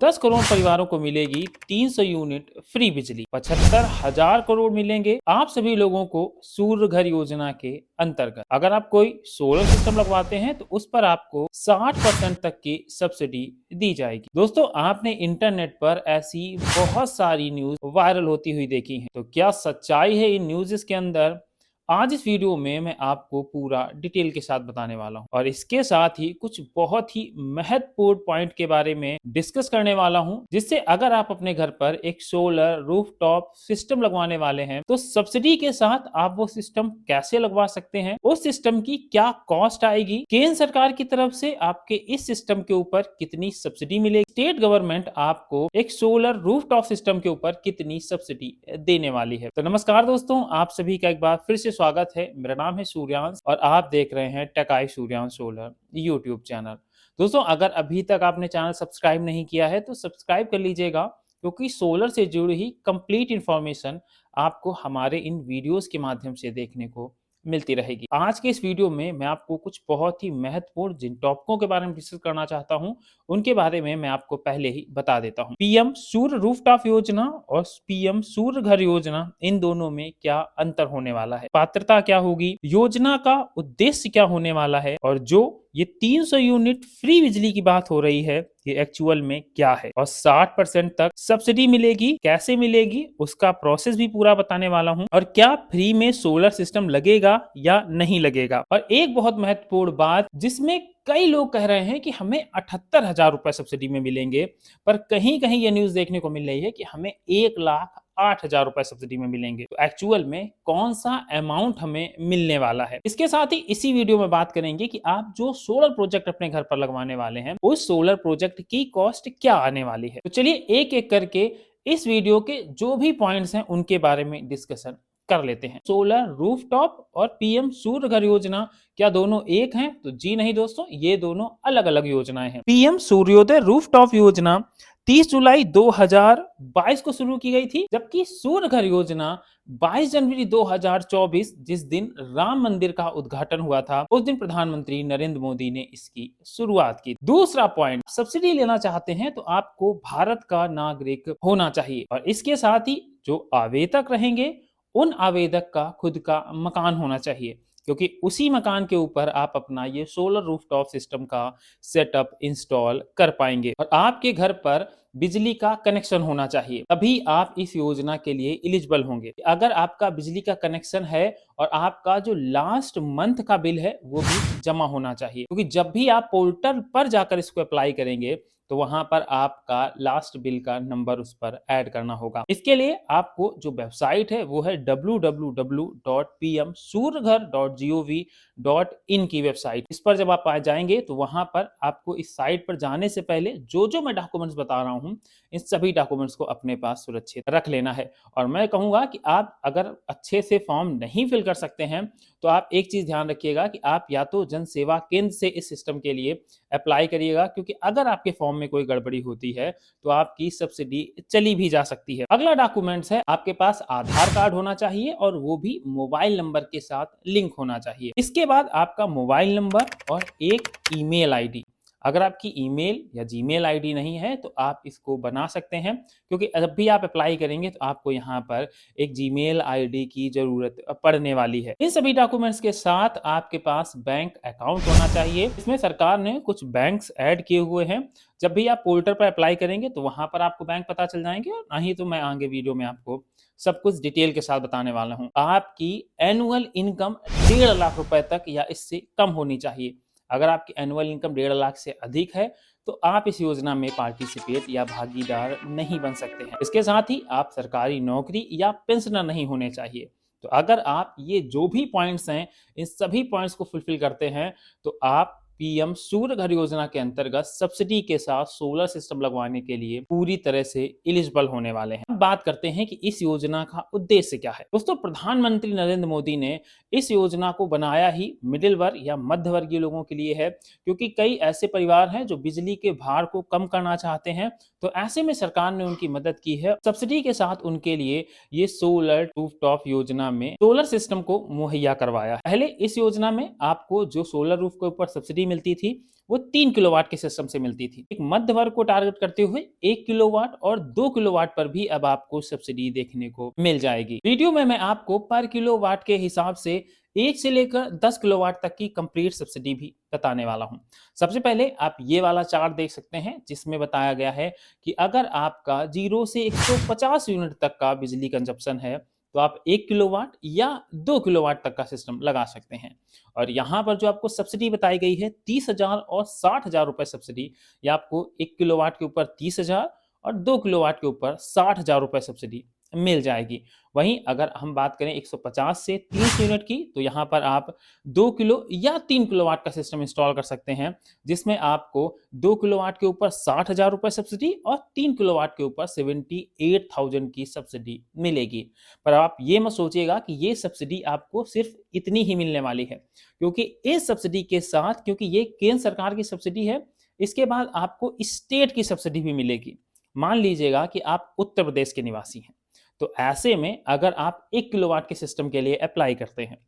10 करोड़ परिवारों को मिलेगी 300 यूनिट फ्री बिजली। 75,000 करोड़ मिलेंगे आप सभी लोगों को सूर्य घर योजना के अंतर्गत। अगर आप कोई सोलर सिस्टम लगवाते हैं तो उस पर आपको 60% तक की सब्सिडी दी जाएगी। दोस्तों, आपने इंटरनेट पर ऐसी बहुत सारी न्यूज वायरल होती हुई देखी है, तो क्या सच्चाई है इन न्यूज़ के अंदर? आज इस वीडियो में मैं आपको पूरा डिटेल के साथ बताने वाला हूं और इसके साथ ही कुछ बहुत ही महत्वपूर्ण पॉइंट के बारे में डिस्कस करने वाला हूं, जिससे अगर आप अपने घर पर एक सोलर रूफटॉप सिस्टम लगवाने वाले हैं तो सब्सिडी के साथ आप वो सिस्टम कैसे लगवा सकते हैं, उस सिस्टम की क्या कॉस्ट आएगी, केंद्र सरकार की तरफ से आपके इस सिस्टम के ऊपर कितनी सब्सिडी मिलेगी, स्टेट गवर्नमेंट आपको एक सोलर रूफटॉप सिस्टम के ऊपर कितनी सब्सिडी देने वाली है। तो नमस्कार दोस्तों, आप सभी का एक बार फिर से स्वागत है। मेरा नाम है सूर्यांश और आप देख रहे हैं टेकाई सूर्यांश सोलर यूट्यूब चैनल। दोस्तों, अगर अभी तक आपने चैनल सब्सक्राइब नहीं किया है तो सब्सक्राइब कर लीजिएगा, क्योंकि सोलर से जुड़ी ही कंप्लीट इंफॉर्मेशन आपको हमारे इन वीडियोस के माध्यम से देखने को मिलती रहेगी। आज के इस वीडियो में मैं आपको कुछ बहुत ही महत्वपूर्ण जिन टॉपिकों के बारे में डिस्कस करना चाहता हूं, उनके बारे में मैं आपको पहले ही बता देता हूं। पीएम सूर्य रूफटॉप योजना और पीएम सूर्य घर योजना, इन दोनों में क्या अंतर होने वाला है, पात्रता क्या होगी, योजना का उद्देश्य क्या होने वाला है, और जो ये 300 यूनिट फ्री बिजली की बात हो रही है ये एक्चुअल में क्या है, और 60% तक सब्सिडी मिलेगी, कैसे मिलेगी उसका प्रोसेस भी पूरा बताने वाला हूं, और क्या फ्री में सोलर सिस्टम लगेगा या नहीं लगेगा। और एक बहुत महत्वपूर्ण बात, जिसमें कई लोग कह रहे हैं कि हमें 78,000 रुपए सब्सिडी में मिलेंगे, पर कहीं कहीं ये न्यूज देखने को मिल रही है कि हमें 1,08,000 रुपए सब्सिडी में मिलेंगे। तो एक्चुअल में कौन सा अमाउंट हमें मिलने वाला है, इसके साथ ही इसी वीडियो में बात करेंगे कि आप जो सोलर प्रोजेक्ट अपने घर पर लगवाने वाले हैं उस सोलर प्रोजेक्ट की कॉस्ट क्या आने वाली है। तो चलिए एक एक करके इस वीडियो के जो भी पॉइंट्स हैं उनके बारे में डिस्कशन कर लेते हैं। सोलर रूफटॉप और पीएम सूर्य घर योजना क्या दोनों एक हैं? तो जी नहीं दोस्तों, ये दोनों अलग अलग योजनाएं हैं। पीएम सूर्योदय रूफटॉप योजना 30 जुलाई 2022 को शुरू की गई थी, जबकि सूर्य घर योजना 22 जनवरी 2024, जिस दिन राम मंदिर का उद्घाटन हुआ था, उस दिन प्रधानमंत्री नरेंद्र मोदी ने इसकी शुरुआत की। दूसरा पॉइंट, सब्सिडी लेना चाहते हैं तो आपको भारत का नागरिक होना चाहिए, और इसके साथ ही जो आवेदक रहेंगे उन आवेदक का खुद का मकान होना चाहिए, क्योंकि उसी मकान के ऊपर आप अपना ये सोलर रूफटॉप सिस्टम का सेटअप इंस्टॉल कर पाएंगे, और आपके घर पर बिजली का कनेक्शन होना चाहिए, तभी आप इस योजना के लिए एलिजिबल होंगे। अगर आपका बिजली का कनेक्शन है और आपका जो लास्ट मंथ का बिल है वो भी जमा होना चाहिए, क्योंकि जब भी आप पोर्टल पर जाकर इसको अप्लाई करेंगे तो वहां पर आपका लास्ट बिल का नंबर उस पर ऐड करना होगा। इसके लिए आपको जो वेबसाइट है वो है www.pmsurghar.gov.in की वेबसाइट। इस पर जब आप आ जाएंगे तो वहां पर आपको इस साइट पर जाने से पहले जो जो मैं डॉक्यूमेंट्स बता रहा हूं, इन सभी डॉक्यूमेंट्स को अपने पास सुरक्षित रख लेना है। और मैं कहूंगा कि आप अगर अच्छे से फॉर्म नहीं फिल कर सकते हैं तो आप एक चीज ध्यान रखिएगा कि आप या तो जन सेवा केंद्र से इस सिस्टम के लिए अप्लाई करिएगा, क्योंकि अगर आपके फॉर्म में कोई गड़बड़ी होती है तो आपकी सब्सिडी चली भी जा सकती है। अगला डॉक्यूमेंट्स है, आपके पास आधार कार्ड होना चाहिए और वो भी मोबाइल नंबर के साथ लिंक होना चाहिए। इसके बाद आपका मोबाइल नंबर और एक ईमेल आईडी। अगर आपकी ईमेल या जीमेल आईडी नहीं है तो आप इसको बना सकते हैं, क्योंकि जब भी आप अप्लाई करेंगे तो आपको यहाँ पर एक जीमेल आईडी की जरूरत पड़ने वाली है। इन सभी डॉक्यूमेंट्स के साथ आपके पास बैंक अकाउंट होना चाहिए। इसमें सरकार ने कुछ बैंक्स ऐड किए हुए हैं, जब भी आप पोर्टल पर अप्लाई करेंगे तो वहां पर आपको बैंक पता चल जाएंगे, और नहीं तो मैं आगे वीडियो में आपको सब कुछ डिटेल के साथ बताने वाला हूँ। आपकी एनुअल इनकम 1.5 लाख रुपए तक या इससे कम होनी चाहिए। अगर आपकी एनुअल इनकम 1.5 लाख से अधिक है तो आप इस योजना में पार्टिसिपेट या भागीदार नहीं बन सकते हैं। इसके साथ ही आप सरकारी नौकरी या पेंशनर नहीं होने चाहिए। तो अगर आप ये जो भी पॉइंट्स हैं, इन सभी पॉइंट्स को फुलफिल करते हैं तो आप पीएम सूर्य घर योजना के अंतर्गत सब्सिडी के साथ सोलर सिस्टम लगवाने के लिए पूरी तरह से एलिजिबल होने वाले हैं। अब बात करते हैं कि इस योजना का उद्देश्य क्या है। दोस्तों, प्रधानमंत्री नरेंद्र मोदी ने इस योजना को बनाया ही मिडिल वर्ग या मध्य वर्गीय लोगों के लिए है, क्योंकि कई ऐसे परिवार हैं जो बिजली के भार को कम करना चाहते हैं। तो ऐसे में सरकार ने उनकी मदद की है, सब्सिडी के साथ उनके लिए ये सोलर रूफटॉप योजना में सोलर सिस्टम को मुहैया करवाया। पहले इस योजना में आपको जो सोलर रूफ के ऊपर सब्सिडी मिलती थी वो 3 किलोवाट के सिस्टम से मिलती थी। एक मध्य वर्ग को टारगेट करते हुए 1 किलोवाट और 2 किलोवाट पर भी अब आपको सब्सिडी देखने को मिल जाएगी। वीडियो में मैं आपको पर किलोवाट के हिसाब से 1 से लेकर 10 किलोवाट तक की कंप्लीट सब्सिडी भी बताने वाला हूं। सबसे पहले आप ये वाला चार्ट देख सकते हैं जिसमें बताया गया है कि अगर आपका 0 से 150 यूनिट तक का बिजली कंजप्शन है तो आप 1 किलोवाट या 2 किलोवाट तक का सिस्टम लगा सकते हैं। और यहाँ पर जो आपको सब्सिडी बताई गई है 30,000 और 60,000 रुपए सब्सिडी, या आपको 1 किलोवाट के ऊपर 30,000 और 2 किलोवाट के ऊपर 60,000 रुपए सब्सिडी मिल जाएगी। वहीं अगर हम बात करें 150 से 30 यूनिट की तो यहाँ पर आप 2 किलो या 3 किलोवाट का सिस्टम इंस्टॉल कर सकते हैं, जिसमें आपको 2 किलोवाट के ऊपर 60,000 रुपए सब्सिडी और 3 किलोवाट के ऊपर 78,000 की सब्सिडी मिलेगी। पर आप ये मत सोचिएगा कि ये सब्सिडी आपको सिर्फ इतनी ही मिलने वाली है, क्योंकि इस सब्सिडी के साथ, क्योंकि ये केंद्र सरकार की सब्सिडी है, इसके बाद आपको स्टेट की सब्सिडी भी मिलेगी। मान लीजिएगा कि आप उत्तर प्रदेश के निवासी हैं, तो ऐसे में अगर आप 1 किलोवाट के सिस्टम के लिए अप्लाई करते हैं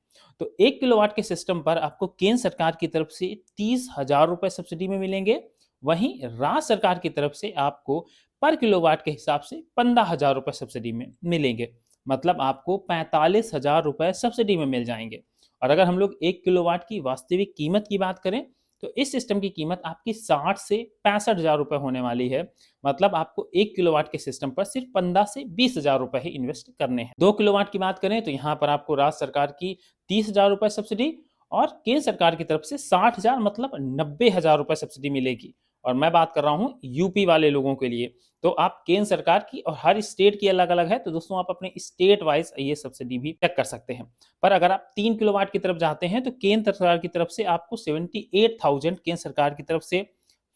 तो 1 किलोवाट के सिस्टम पर आपको केंद्र सरकार की तरफ से 30,000 रुपए सब्सिडी में मिलेंगे। वहीं राज्य सरकार की तरफ से आपको पर किलोवाट के हिसाब से 15,000 रुपए सब्सिडी में मिलेंगे। मतलब आपको 45,000 रुपए सब्सिडी में मिल जाएंगे। और अगर हम लोग 1 किलोवाट की वास्तविक कीमत की बात करें तो इस सिस्टम की कीमत आपकी 60 से 65,000 रुपए होने वाली है। मतलब आपको 1 किलोवाट के सिस्टम पर सिर्फ 15 से 20,000 रुपए ही इन्वेस्ट करने हैं। 2 किलोवाट की बात करें तो यहाँ पर आपको राज्य सरकार की 30,000 रुपए सब्सिडी और केंद्र सरकार की तरफ से 60,000 मतलब 90,000 रुपए सब्सिडी मिलेगी। और मैं बात कर रहा हूँ यूपी वाले लोगों के लिए, तो आप केंद्र सरकार की और हर स्टेट की अलग अलग है, तो दोस्तों आप अपने स्टेट वाइज ये सब्सिडी भी चेक कर सकते हैं। पर अगर आप 3 किलोवाट की तरफ जाते हैं तो केंद्र सरकार की तरफ से आपको 78,000 केंद्र सरकार की तरफ से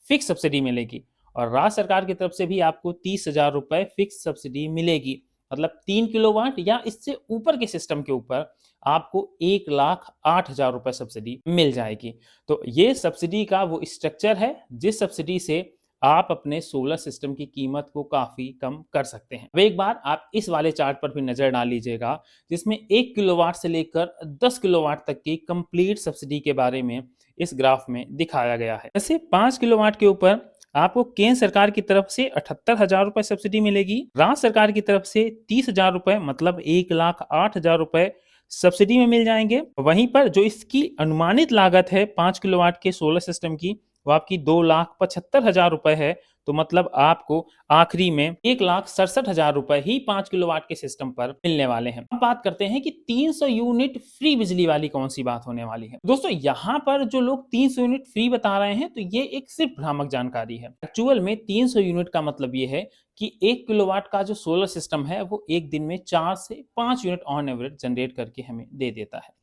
फिक्स सब्सिडी मिलेगी और राज्य सरकार की तरफ से भी आपको 30,000 रुपए फिक्स सब्सिडी मिलेगी। मतलब 3 किलोवाट या इससे ऊपर के सिस्टम के ऊपर आपको 1,08,000 रुपए सब्सिडी मिल जाएगी। तो ये सब्सिडी का वो स्ट्रक्चर है जिस सब्सिडी से आप अपने सोलर सिस्टम की कीमत को काफी कम कर सकते हैं। अब एक बार आप इस वाले चार्ट पर भी नजर डाल लीजिएगा जिसमें 1 किलोवाट से लेकर 10 किलोवाट तक की कंप्लीट सब्सिडी के बारे में इस ग्राफ में दिखाया गया है। जैसे 5 किलोवाट के ऊपर आपको केंद्र सरकार की तरफ से 78,000 रुपए सब्सिडी मिलेगी, राज्य सरकार की तरफ से 30,000 रुपए मतलब 1,08,000 रुपए सब्सिडी में मिल जाएंगे। वहीं पर जो इसकी अनुमानित लागत है 5 किलोवाट के सोलर सिस्टम की वो आपकी 2,75,000 रुपए है। तो मतलब आपको आखिरी में 1,67,000 रुपए ही 5 किलोवाट के सिस्टम पर मिलने वाले हैं। अब बात करते हैं कि 300 यूनिट फ्री बिजली वाली कौन सी बात होने वाली है। दोस्तों यहाँ पर जो लोग 300 यूनिट फ्री बता रहे हैं तो ये एक सिर्फ भ्रामक जानकारी है। एक्चुअल में 300 यूनिट का मतलब ये है कि 1 किलोवाट का जो सोलर सिस्टम है वो एक दिन में 4 से 5 यूनिट ऑन एवरेज जनरेट करके हमें दे देता है।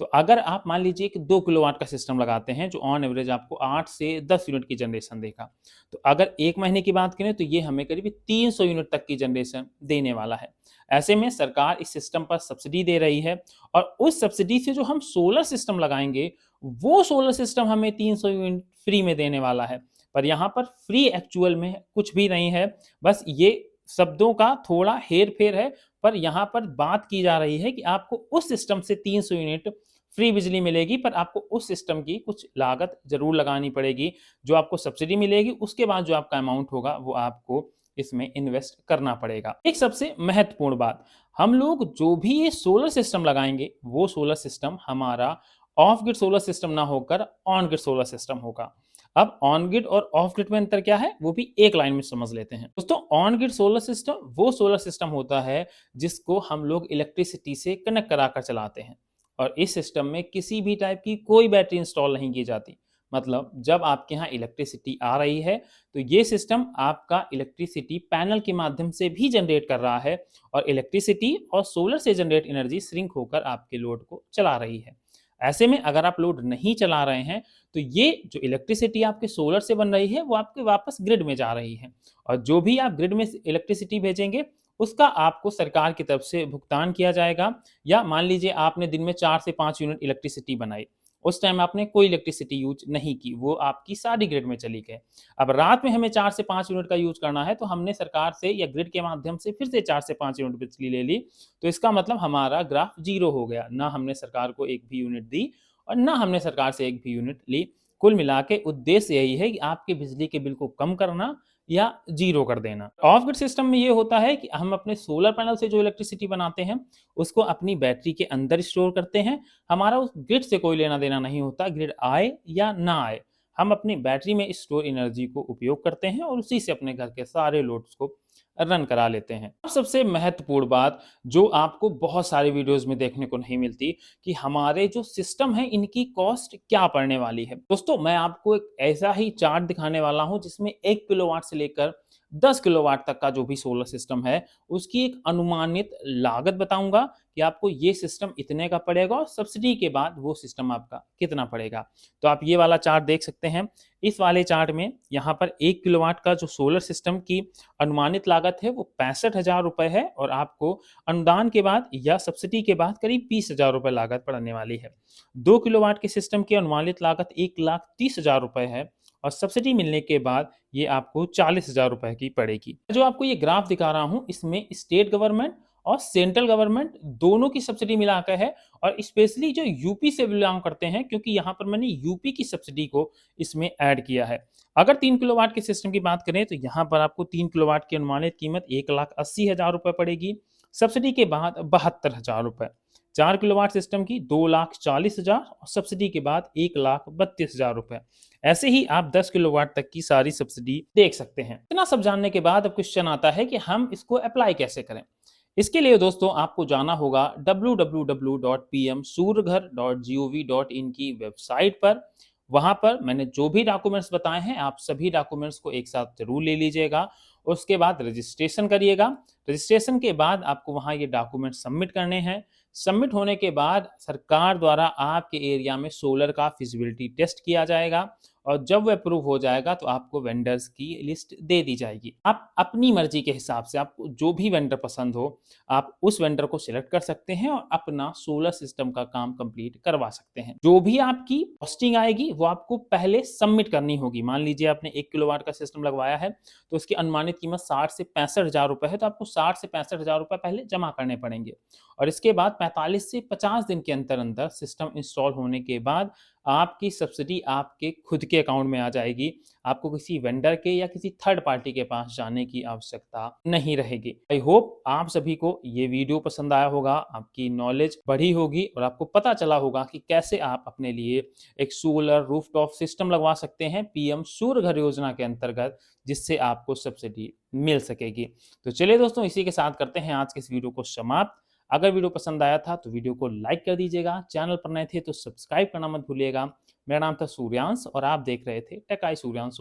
तो अगर आप मान लीजिए कि 2 किलोवाट का सिस्टम लगाते हैं जो ऑन एवरेज आपको 8 से 10 यूनिट की जनरेशन देगा, तो अगर एक महीने की बात करें तो ये हमें करीब 300 यूनिट तक की जनरेशन देने वाला है। ऐसे में सरकार इस सिस्टम पर सब्सिडी दे रही है और उस सब्सिडी से जो हम सोलर सिस्टम लगाएंगे वो सोलर सिस्टम हमें 300 यूनिट फ्री में देने वाला है। पर यहाँ पर फ्री एक्चुअल में कुछ भी नहीं है, बस ये शब्दों का थोड़ा हेर फेर है। पर यहाँ पर बात की जा रही है कि आपको उस सिस्टम से 300 यूनिट फ्री बिजली मिलेगी, पर आपको उस सिस्टम की कुछ लागत जरूर लगानी पड़ेगी। जो आपको सब्सिडी मिलेगी उसके बाद जो आपका अमाउंट होगा वो आपको इसमें इन्वेस्ट करना पड़ेगा। एक सबसे महत्वपूर्ण बात, हम लोग जो भी ये सोलर सिस्टम लगाएंगे वो सोलर सिस्टम हमारा ऑफ ग्रिड सोलर सिस्टम ना होकर ऑन ग्रिड सोलर सिस्टम होगा। अब ऑन ग्रिड और ऑफ ग्रिड में अंतर क्या है वो भी एक लाइन में समझ लेते हैं। दोस्तों ऑन ग्रिड सोलर सिस्टम वो सोलर सिस्टम होता है जिसको हम लोग इलेक्ट्रिसिटी से कनेक्ट कराकर चलाते हैं और इस सिस्टम में किसी भी टाइप की कोई बैटरी इंस्टॉल नहीं की जाती। मतलब जब आपके यहाँ इलेक्ट्रिसिटी आ रही है तो ये सिस्टम आपका इलेक्ट्रिसिटी पैनल के माध्यम से भी जनरेट कर रहा है और इलेक्ट्रिसिटी और सोलर से जनरेट एनर्जी श्रिंक होकर आपके लोड को चला रही है। ऐसे में अगर आप लोड नहीं चला रहे हैं तो ये जो इलेक्ट्रिसिटी आपके सोलर से बन रही है वो आपके वापस ग्रिड में जा रही है और जो भी आप ग्रिड में इलेक्ट्रिसिटी भेजेंगे उसका आपको सरकार की तरफ से भुगतान किया जाएगा। या मान लीजिए आपने दिन में 4 से 5 यूनिट इलेक्ट्रिसिटी बनाई, उस टाइम आपने कोई इलेक्ट्रिसिटी यूज नहीं की, वो आपकी सारी ग्रिड में चली गई। अब रात में हमें 4 से 5 यूनिट का यूज करना है तो हमने सरकार से या ग्रिड के माध्यम से फिर से 4 से 5 यूनिट बिजली ले ली, तो इसका मतलब हमारा ग्राफ जीरो हो गया। ना हमने सरकार को एक भी यूनिट दी और ना हमने सरकार से एक भी यूनिट ली। कुल मिला के उद्देश्य यही है कि आपके बिजली के बिल को कम करना या जीरो कर देना। ऑफ ग्रिड सिस्टम में ये होता है कि हम अपने सोलर पैनल से जो इलेक्ट्रिसिटी बनाते हैं उसको अपनी बैटरी के अंदर स्टोर करते हैं। हमारा उस ग्रिड से कोई लेना देना नहीं होता, ग्रिड आए या ना आए, हम अपनी बैटरी में स्टोर एनर्जी को उपयोग करते हैं और उसी से अपने घर के सारे लोड्स को रन करा लेते हैं। अब सबसे महत्वपूर्ण बात जो आपको बहुत सारे वीडियोस में देखने को नहीं मिलती कि हमारे जो सिस्टम है इनकी कॉस्ट क्या पड़ने वाली है। दोस्तों मैं आपको एक ऐसा ही चार्ट दिखाने वाला हूं जिसमें 1 किलोवाट से लेकर 10 किलोवाट तक का जो भी सोलर सिस्टम है उसकी एक अनुमानित लागत बताऊंगा कि आपको ये सिस्टम इतने का पड़ेगा और सब्सिडी के बाद वो सिस्टम आपका कितना पड़ेगा। तो आप ये वाला चार्ट देख सकते हैं। इस वाले चार्ट में यहाँ पर 1 किलोवाट का जो सोलर सिस्टम की अनुमानित लागत है वो 65,000 रुपए है और आपको अनुदान के बाद या सब्सिडी के बाद करीब 20,000 रुपए लागत पड़ने वाली है। 2 किलोवाट के सिस्टम की अनुमानित लागत 1,30,000 रुपए है और सब्सिडी मिलने के बाद ये आपको 40,000 रुपए की पड़ेगी। जो आपको ये ग्राफ दिखा रहा हूँ इसमें स्टेट गवर्नमेंट और सेंट्रल गवर्नमेंट दोनों की सब्सिडी मिलाकर है और स्पेशली जो यूपी से बिलोंग करते हैं क्योंकि यहाँ पर मैंने यूपी की सब्सिडी को इसमें ऐड किया है। अगर 3 किलोवाट के सिस्टम की बात करें तो यहाँ पर आपको 3 किलोवाट की अनुमानित कीमत 1,80,000 रुपए पड़ेगी, सब्सिडी के बाद 72,000 रुपए। 4 किलोवाट सिस्टम की 2,40,000 और सब्सिडी के बाद 1,32,000 रुपए। ऐसे ही आप 10 किलोवाट तक की सारी सब्सिडी देख सकते हैं। इतना सब जानने के बाद अब क्वेश्चन आता है कि हम इसको अप्लाई कैसे करें। इसके लिए दोस्तों आपको जाना होगा www.pmsurghar.gov.in की वेबसाइट पर। वहां पर मैंने जो भी डॉक्यूमेंट्स बताए हैं आप सभी डॉक्यूमेंट्स को एक साथ जरूर ले लीजिएगा। उसके बाद रजिस्ट्रेशन करिएगा। रजिस्ट्रेशन के बाद आपको वहां ये डॉक्यूमेंट सबमिट करने हैं। सबमिट होने के बाद सरकार द्वारा आपके एरिया में सोलर का फिजिबिलिटी टेस्ट किया जाएगा और जब वह अप्रूव हो जाएगा तो आपको वेंडर्स की लिस्ट दे दी जाएगी। आप अपनी मर्जी के हिसाब से आपको जो भी वेंडर पसंद हो आप उस वेंडर को सिलेक्ट कर सकते हैं और अपना सोलर सिस्टम का काम कंप्लीट करवा सकते हैं। जो भी आपकी कॉस्टिंग आएगी वो आपको पहले सबमिट करनी होगी। मान लीजिए आपने 1 किलोवाट का सिस्टम लगवाया है तो उसकी अनुमानित कीमत 60 से 65,000 रुपए है तो आपको 60 से 65,000 रुपए पहले जमा करने पड़ेंगे और इसके बाद 45 से 50 दिन के अंदर अंदर सिस्टम इंस्टॉल होने के बाद आपकी सब्सिडी आपके खुद के अकाउंट में आ जाएगी। आपको किसी वेंडर के या किसी थर्ड पार्टी के पास जाने की आवश्यकता नहीं रहेगी। आई होप आप सभी को ये वीडियो पसंद आया होगा, आपकी नॉलेज बढ़ी होगी और आपको पता चला होगा कि कैसे आप अपने लिए एक सोलर रूफटॉप सिस्टम लगवा सकते हैं पीएम सूर्य घर योजना के अंतर्गत जिससे आपको सब्सिडी मिल सकेगी। तो चलिए दोस्तों इसी के साथ करते हैं आज के इस वीडियो को समाप्त। अगर वीडियो पसंद आया था तो वीडियो को लाइक कर दीजिएगा, चैनल पर नए थे तो सब्सक्राइब करना मत भूलिएगा। मेरा नाम था सूर्यांश और आप देख रहे थे टेक आई सूर्यांश।